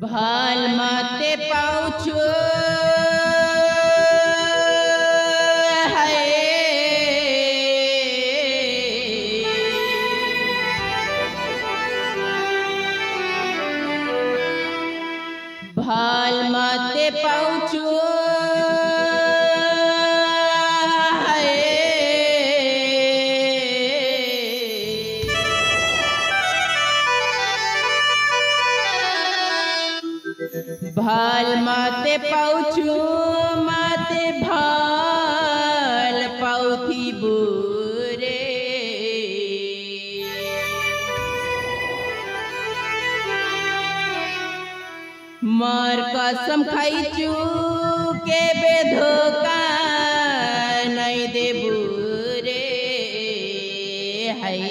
भाल माते पाउछु भाल माते पाउछु भाल माते पाउछु माते भाल पाउथी बुरे मार कसम खाइछु के बेधोका नहीं दे बुरे हाय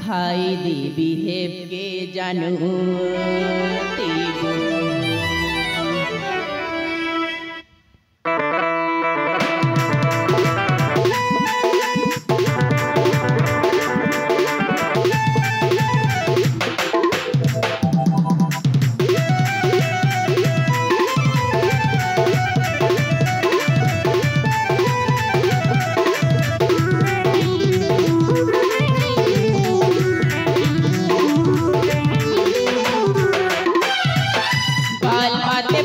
खाई देवी हेब के जानू तेगो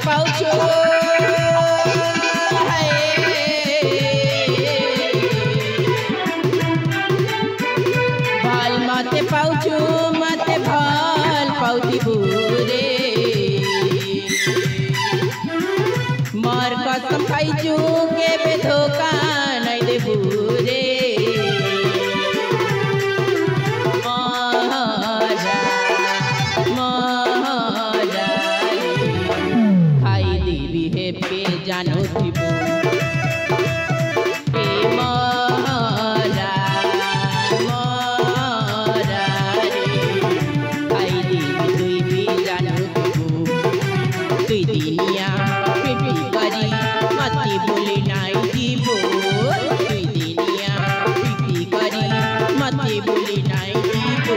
पाउछु भाल माते पाउछु माते भाल पाउती बुरे मार कसम खाइछु के बेधोका नहीं दे बुरे जानो थिबो के मारा मारा रे आई दी तुई भी जानो थिबो तुई दिनिया पिपी करी मती बोले नाई दीबो तुई दिनिया पिपी करी मती बोले नाई दीबो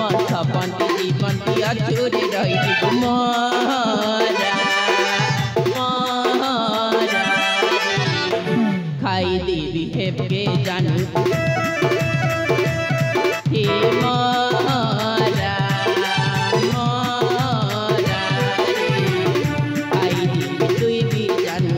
मत बनती जीवन की अछोरे रही दीबो मारा खाई देवी हेब के जानू हे मारा मारा खाई देवी तुई भी जानू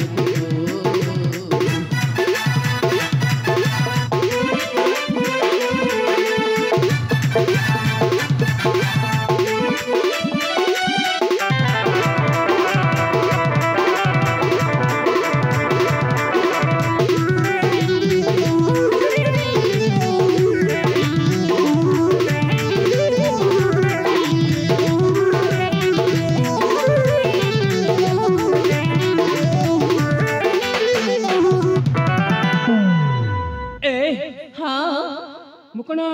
मुकना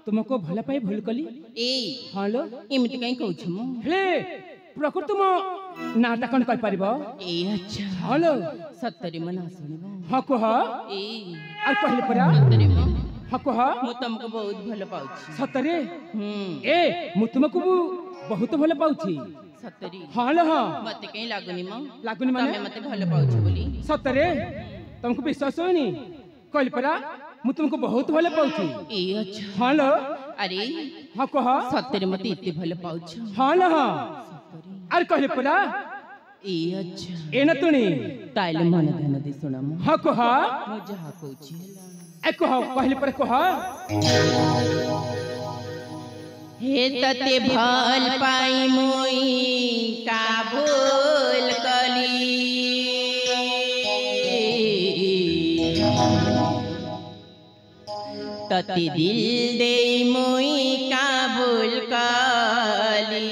तुमको भला पाई भूल कली ए हालो एमिति कहीं कहउछ मु हे प्रकृति म नाटकन कर परिबो ए अच्छा हालो सत्तरी मना सुनिबो हको ह ए आ कहले परा सत्तरी म हको ह मु तुमको बहुत भल पाउछि सत्तरे ए मु तुमको बहुत भल पाउछि सत्तरी हालो ह मते कहीं लागुनी म लागुनी माने तमे मते भल पाउछ बोली सत्तरे तुमको विश्वास होनी कहले परा मु तुमको बहुत भल पाउछि ए अच्छा हालो अरे हको ह सत्तरी मते इते भल पाउछ हालो ह अरे कहले परा ए अच्छा ए न तुनी ताइले मन ध्यान दे सुना मु हको ह मु जहा कहउछि ए कह कहले परा कह हे तते भल पाई मोई का भूल कली तते दिल दे मोई का भूल कली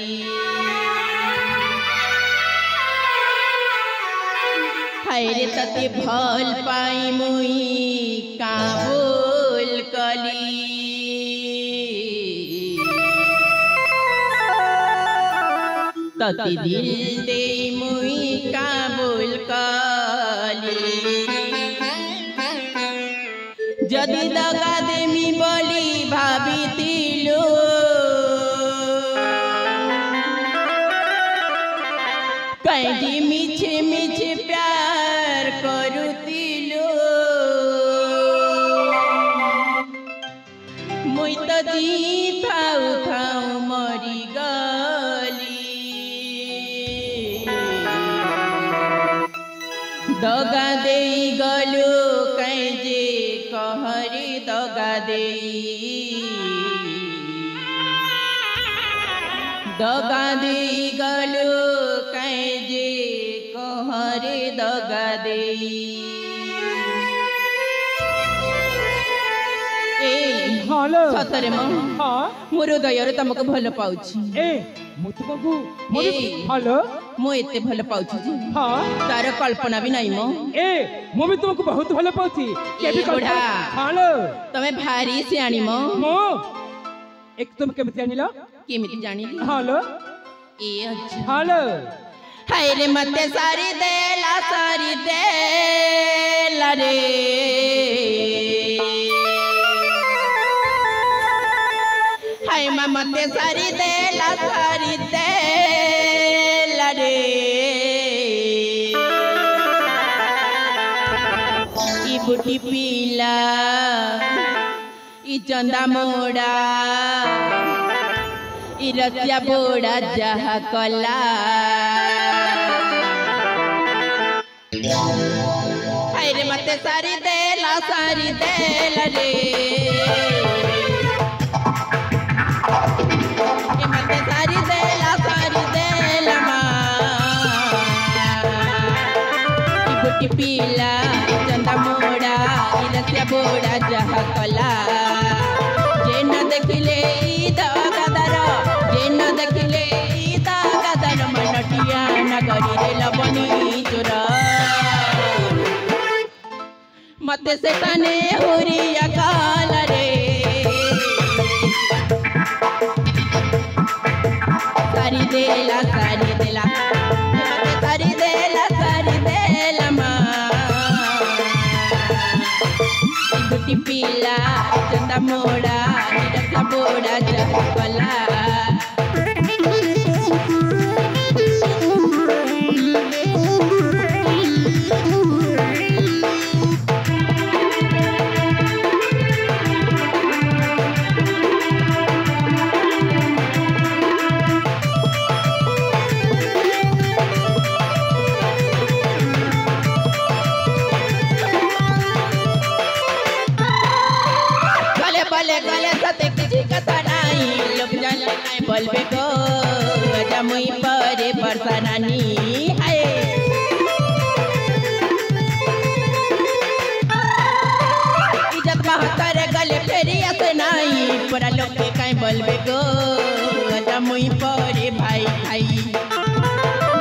हाय रे तते भल पाई मोई का भूल कली तति दिल दे मुई काबुल कली जदि दगा देमी बोली भाबितिलु कहीं मिछे मिछे प्यार करुतिलु मुई तो जी थाउ थाउ मरी गली दगा दे गलु कहीं जे कहरी दगा दे गलु कहीं जे कहरी दगा दे हालो सतरे म हाँ मोर हृदय तुमको भल पाउछि ए मु तुमको मोर हालो मु एते भल पाउछि जी हाँ तार कल्पना भी नहीं मो ए मु भी तुमको बहुत भल पाउछि के भी बुढ़ा हालो तमे भारी सियाणी मो मो एक तुम केमिति आनिलो केमिति जानिली हालो ए अच्छा हालो हाय रे मते सारी देला रे हाय मते सारी देला रे ई बुटी पीला ई चंदा मोड़ा ई रसिया बोड़ा जहा कला हाय रे मते सारी देला रे मते सारी देला माँ ई बुटी पीला चंदा मोड़ा ई रसिया बोड़ा जहा कला जे न देखिले ई दागादार जे न देखिले ई दागादार मनटिया नगरी रे लबनी चोर मते से तने हुरिया काल रे सारी देला मते सारी देला माँ बुटी पीला चंदा मोड़ा रसा बोड़ा जला गले सते किसी कथा नहीं लोग जान नहीं बोलबे को गजा मुई परे परसनानी हाय इज्जत महतर गले फेरी ऐसे नहीं पूरा लोग के कहीं बोलबे को गजा मुई परे भाई भाई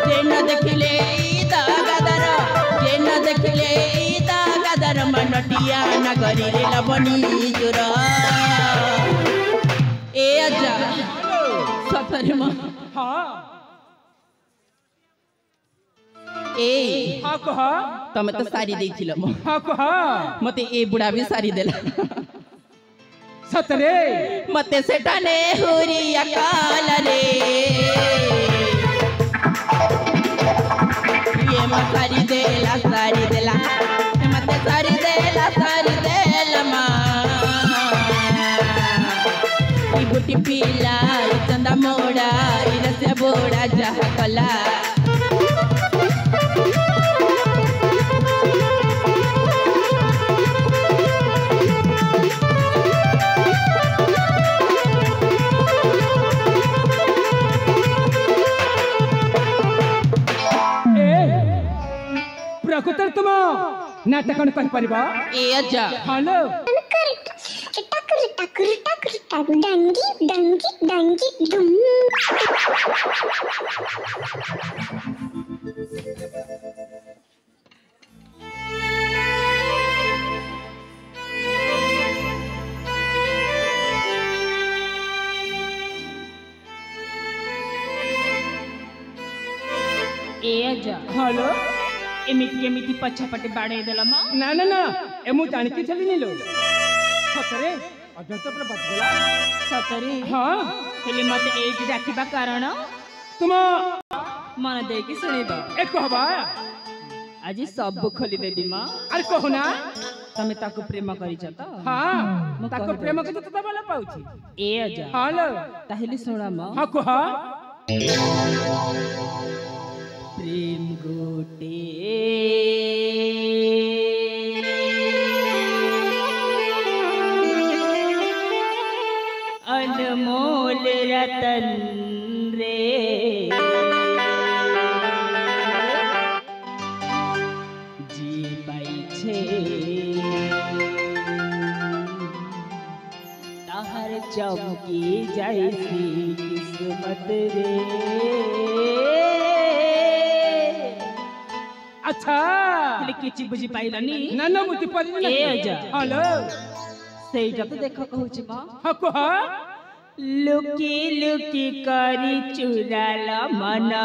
जे न देखले दागादार जे न देखले दागादार मनटिया नगरी रे लबनी चोर ए अजा सफर म हाँ ए हाँ कहा तमे तो सारी देथिल म हाँ कहा मते ए बुढ़ा भी सारी देला सतरे मते सेटाने हुरी अकाल रे ये म सारी देला मते सारी देला माँ ई बुटी पीला ई चंदा मोड़ा ई रसिया बोड़ा जहा कला प्रकृतर तुम नाटक कह परिबा ए अजा हेलो डंगी डुम जा हेलो एमिति केमिति पछापटे बाड़े देलम ना ना ना ए मु जानि के चली निलो सतरे अजर तो पूरा बच गला सतरे हां हेले मते एट डाकिबा कारण तुम मन दे के सुनिबा ए कहबा आज सब खोली देबी मां अरे कहो ना तमे ताको प्रेम करिछ त हां मु ताको कहि प्रेम के तो तबला पाउची ए अजा हेलो ताहेली सुना मां हां कह प्रेम गोटे अनमोल रतन रे जी पाई छे ताहर चमकी जैसी किस्मत रे अच्छा हेले किछि बुझी पाइलानी ना ना बुझी पारी ना ए अजा हेलो सेटा तो देख कहूची मां हां कह लुकी लुकी करी चुराला मना